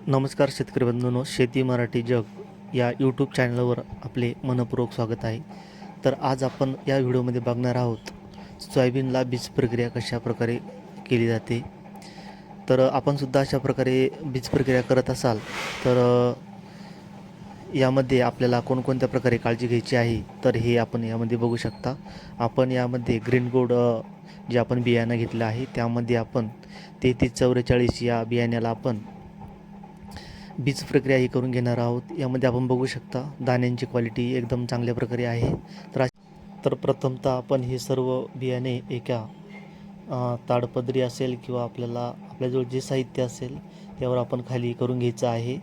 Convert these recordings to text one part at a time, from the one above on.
नमस्कार शेतकरी बंधूंनो, शेती मराठी जग या यूट्यूब चॅनलवर आपले मनपूर्वक स्वागत आहे. तर आज आपण या व्हिडिओमध्ये बघणार आहोत सोयाबीनला बीज प्रक्रिया कशा प्रकारे केली जाते. तर आपण सुद्धा अशा प्रकारे बीज प्रक्रिया करत असाल तर यामध्ये आपल्याला कोणकोणत्या प्रकारे काळजी घ्यायची आहे तर हे आपण यामध्ये बघू शकता. आपण यामध्ये ग्रीन गोल्ड जे आपण बियाणं घेतलं आहे त्यामध्ये आपण 3344 या बियाण्याला आपण बीज प्रक्रिया ही करून घेणार आहोत. यामध्ये आपण बघू शकता दाण्यांची क्वालिटी एकदम चांगल्या प्रकारे आहे. तर प्रथमतः आपण हे सर्व बियाणे एका ताडपदरी असेल किंवा आपल्याजवळ जे साहित्य असेल त्यावर आपण खाली करून घ्यायचं आहे.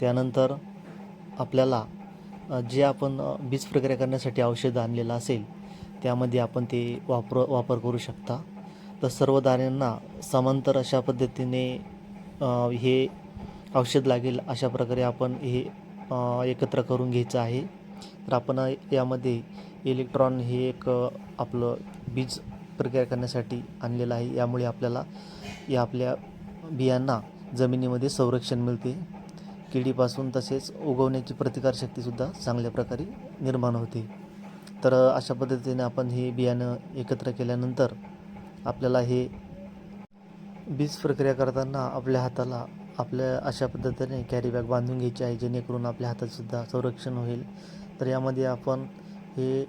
त्यानंतर आपल्याला जे आपण बीज प्रक्रिया करण्यासाठी औषध आणलेलं असेल त्यामध्ये आपण ते वापर करू शकता. तर सर्व दाण्यांना समांतर अशा पद्धतीने हे औषध लागेल अशा प्रकारे आपण हे एकत्र करून घ्यायचं आहे. तर आपण यामध्ये इलेक्ट्रॉन हे एक आपलं बीज प्रक्रिया करण्यासाठी आणलेलं आहे. यामुळे आपल्याला आपल्या बियांना जमिनीमध्ये संरक्षण मिळते किडीपासून, तसेच उगवण्याची प्रतिकारशक्तीसुद्धा चांगल्या प्रकारे निर्माण होते. तर अशा पद्धतीने आपण हे बियाणं एकत्र केल्यानंतर आपल्याला हे बीज प्रक्रिया करताना आपल्या हाताला अशा पद्धतीने कॅरी बॅग बांधून घ्यायची आहे जेणेकरून आपल्या हातातसुद्धा संरक्षण होईल. तर यामध्ये आपण हे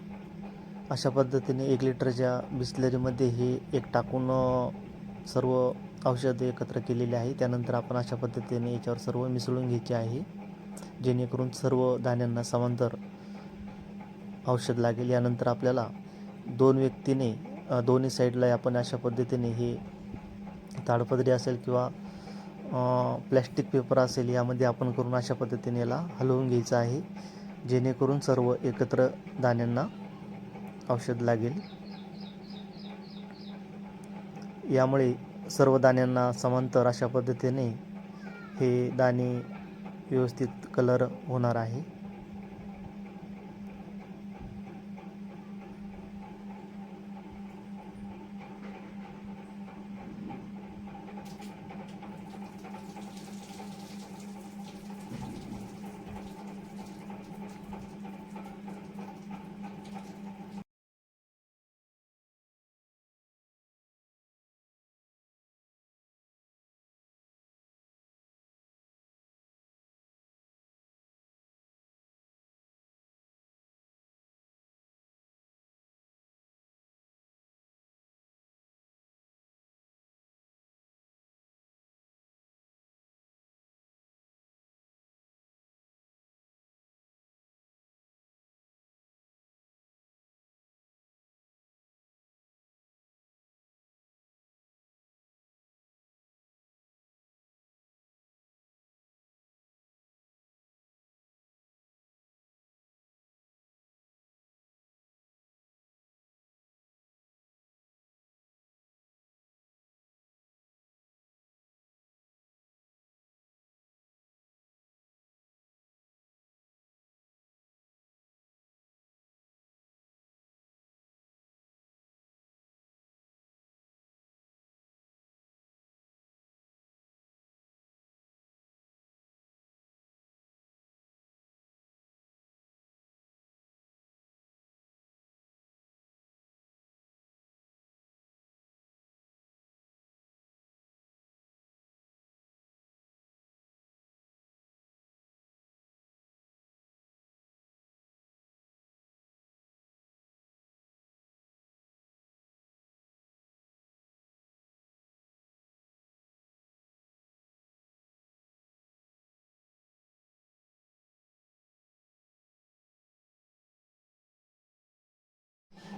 अशा पद्धतीने 1 लिटरच्या बिसलरीमध्ये हे एक टाकून सर्व औषधं एकत्र केलेले आहे. त्यानंतर आपण अशा पद्धतीने याच्यावर सर्व मिसळून घ्यायचे आहे जेणेकरून सर्व दाण्यांना समांतर औषध लागेल. यानंतर आपल्याला 2 व्यक्तीने दोन्ही साईडला आपण अशा पद्धतीने हे ताडपदरी असेल किंवा प्लॅस्टिक पेपर असेल यामध्ये आपण करून अशा पद्धतीने याला हलवून घ्यायचं आहे जेणेकरून सर्व एकत्र दाण्यांना औषध लागेल. यामुळे सर्व दाण्यांना समांतर अशा पद्धतीने हे दाणे व्यवस्थित कलर होणार आहे.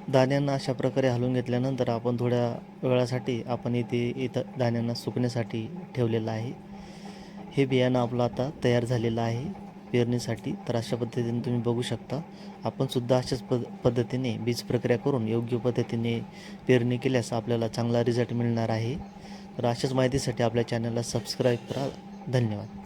दाण्यांना अशा प्रकारे हलवून घेतल्यानंतर आपण थोड्या वेळासाठी आपण इथं दाण्यांना सुकण्यासाठी ठेवलेलं आहे. हे बियाणं आपलं आता तयार झालेलं आहे पेरणीसाठी. तर अशा पद्धतीने तुम्ही बघू शकता. आपण सुद्धा अशाच पद्धतीने बीज प्रक्रिया करून योग्य पद्धतीने पेरणी केल्यास आपल्याला चांगला रिझल्ट मिळणार आहे. तर अशाच माहितीसाठी आपल्या चॅनलला सबस्क्राईब करा. धन्यवाद.